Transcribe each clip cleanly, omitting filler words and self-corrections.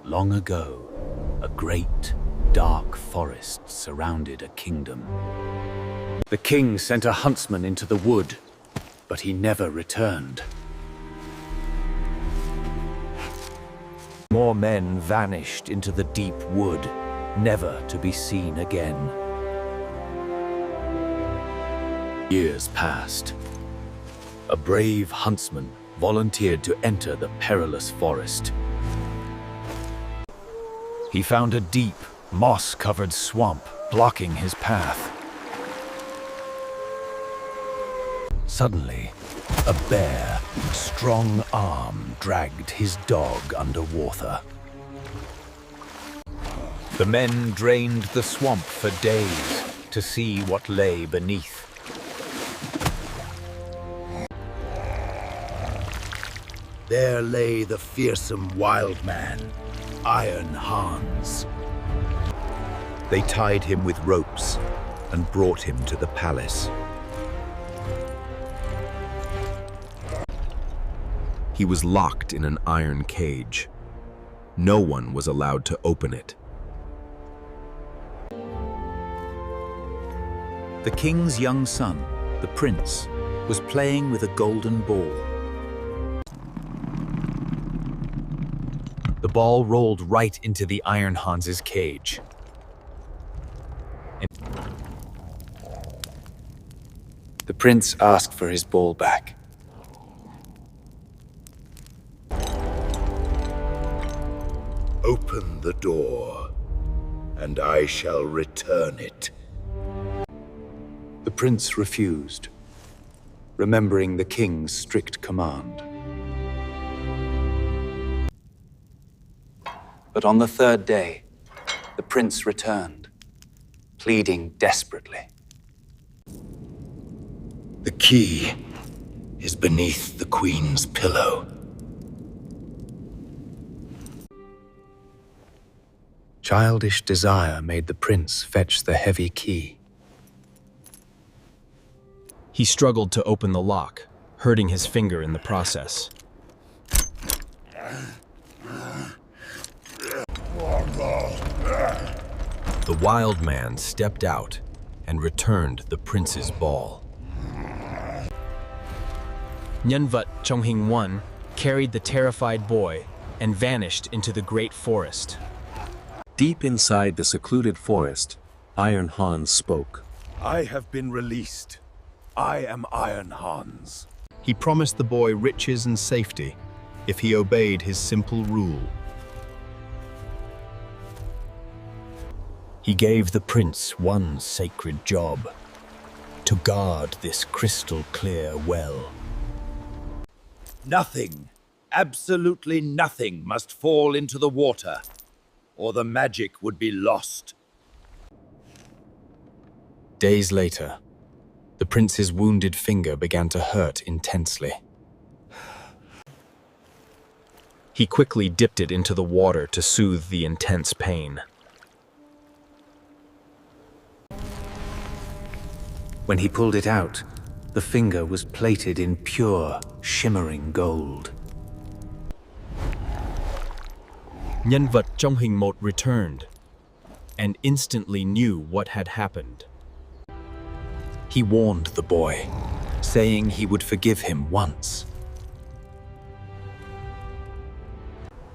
Long ago, a great, dark forest surrounded a kingdom. The king sent a huntsman into the wood, but he never returned. More men vanished into the deep wood, never to be seen again. Years passed. A brave huntsman volunteered to enter the perilous forest. He found a deep, moss-covered swamp blocking his path. Suddenly, a bare, strong arm dragged his dog underwater. The men drained the swamp for days to see what lay beneath. There lay the fearsome wild man, Iron Hans. They tied him with ropes and brought him to the palace. He was locked in an iron cage. No one was allowed to open it. The king's young son, the prince, was playing with a golden ball. The ball rolled right into the Iron Hans's cage. The prince asked for his ball back. Open the door, and I shall return it. The prince refused, remembering the king's strict command. But on the third day, the prince returned, pleading desperately. The key is beneath the queen's pillow. Childish desire made the prince fetch the heavy key. He struggled to open the lock, hurting his finger in the process. The wild man stepped out and returned the prince's ball. Nhân trong hình one carried the terrified boy and vanished into the great forest. Deep inside the secluded forest, Iron Hans spoke. I have been released. I am Iron Hans. He promised the boy riches and safety if he obeyed his simple rule. He gave the prince one sacred job: to guard this crystal-clear well. Nothing, absolutely nothing must fall into the water, or the magic would be lost. Days later, the prince's wounded finger began to hurt intensely. He quickly dipped it into the water to soothe the intense pain. When he pulled it out, the finger was plated in pure, shimmering gold. Nhân trong hình một returned and instantly knew what had happened. He warned the boy, saying he would forgive him once.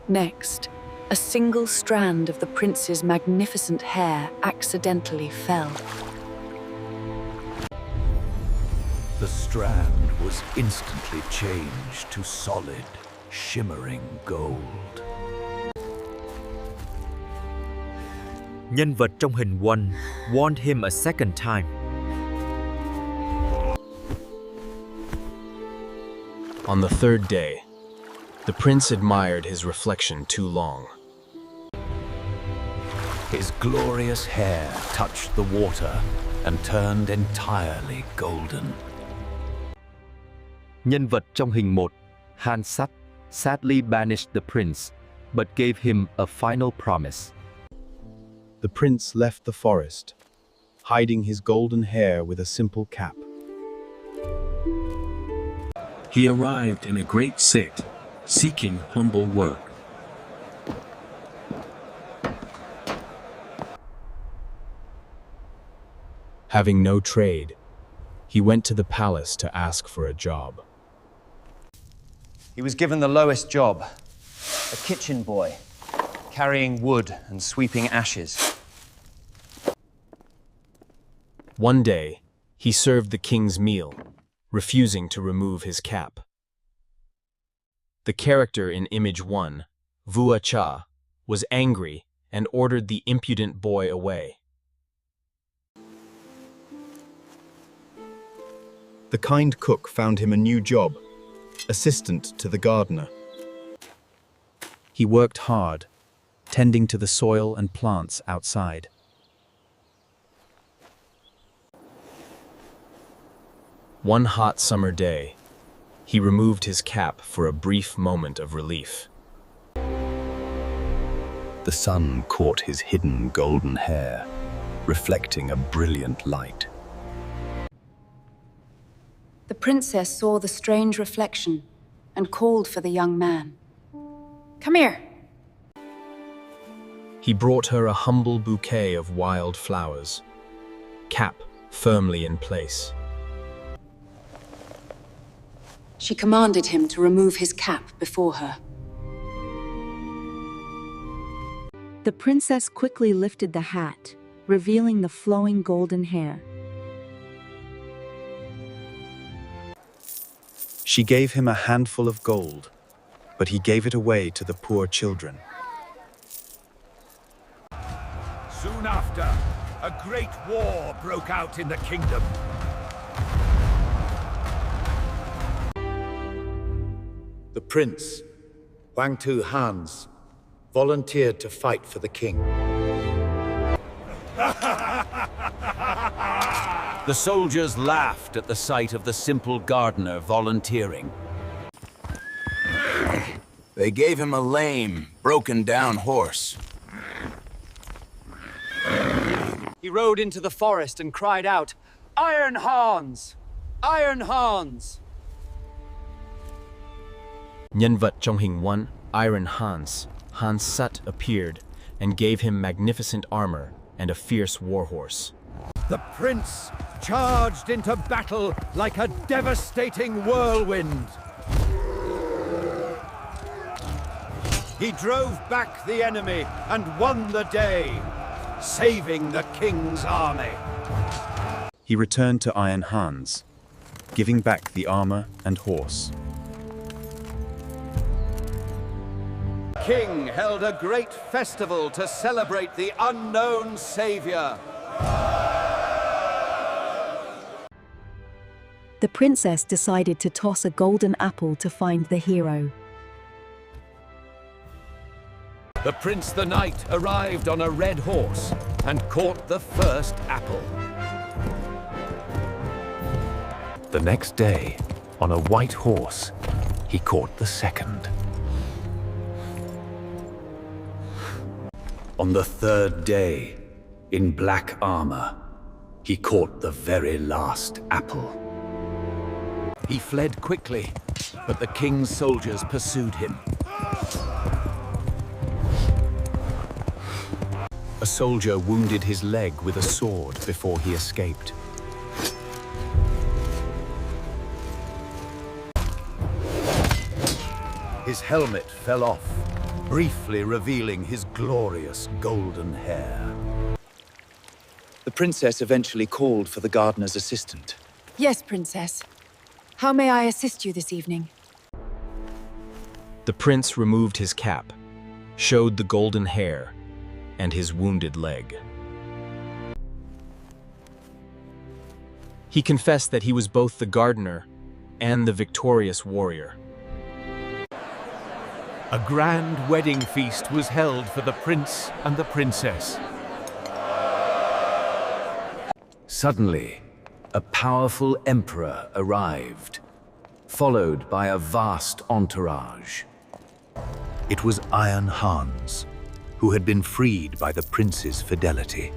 Next, a single strand of the prince's magnificent hair accidentally fell. The strand was instantly changed to solid, shimmering gold. Nhân vật trong hình one warned him a second time. On the third day, the prince admired his reflection too long. His glorious hair touched the water and turned entirely golden. Nhân vật trong hình một, Hansat, sadly banished the prince, but gave him a final promise. The prince left the forest, hiding his golden hair with a simple cap. He arrived in a great city, seeking humble work. Having no trade, he went to the palace to ask for a job. He was given the lowest job, a kitchen boy, carrying wood and sweeping ashes. One day, he served the king's meal, refusing to remove his cap. The character in image 1, Vua Cha, was angry and ordered the impudent boy away. The kind cook found him a new job, assistant to the gardener. He worked hard, tending to the soil and plants outside. One hot summer day, he removed his cap for a brief moment of relief. The sun caught his hidden golden hair, reflecting a brilliant light. The princess saw the strange reflection and called for the young man. Come here. He brought her a humble bouquet of wild flowers, cap firmly in place. She commanded him to remove his cap before her. The princess quickly lifted the hat, revealing the flowing golden hair. She gave him a handful of gold, but he gave it away to the poor children. Soon after, a great war broke out in the kingdom. The prince, Wang Tu Hans, volunteered to fight for the king. The soldiers laughed at the sight of the simple gardener volunteering. They gave him a lame, broken-down horse. He rode into the forest and cried out, "Iron Hans! Iron Hans!" Nhân vật trong hình 1, Iron Hans, Hans Sut appeared and gave him magnificent armor and a fierce warhorse. The prince charged into battle like a devastating whirlwind. He drove back the enemy and won the day, saving the king's army. He returned to Iron Hans, giving back the armor and horse. King held a great festival to celebrate the unknown savior. The princess decided to toss a golden apple to find the hero. The prince the knight arrived on a red horse and caught the first apple. The next day, on a white horse, he caught the second. On the third day, in black armor, he caught the very last apple. He fled quickly, but the king's soldiers pursued him. A soldier wounded his leg with a sword before he escaped. His helmet fell off, briefly revealing his glorious golden hair. The princess eventually called for the gardener's assistant. Yes, princess. How may I assist you this evening? The prince removed his cap, showed the golden hair, and his wounded leg. He confessed that he was both the gardener and the victorious warrior. A grand wedding feast was held for the prince and the princess. Suddenly, a powerful emperor arrived, followed by a vast entourage. It was Iron Hans, who had been freed by the prince's fidelity.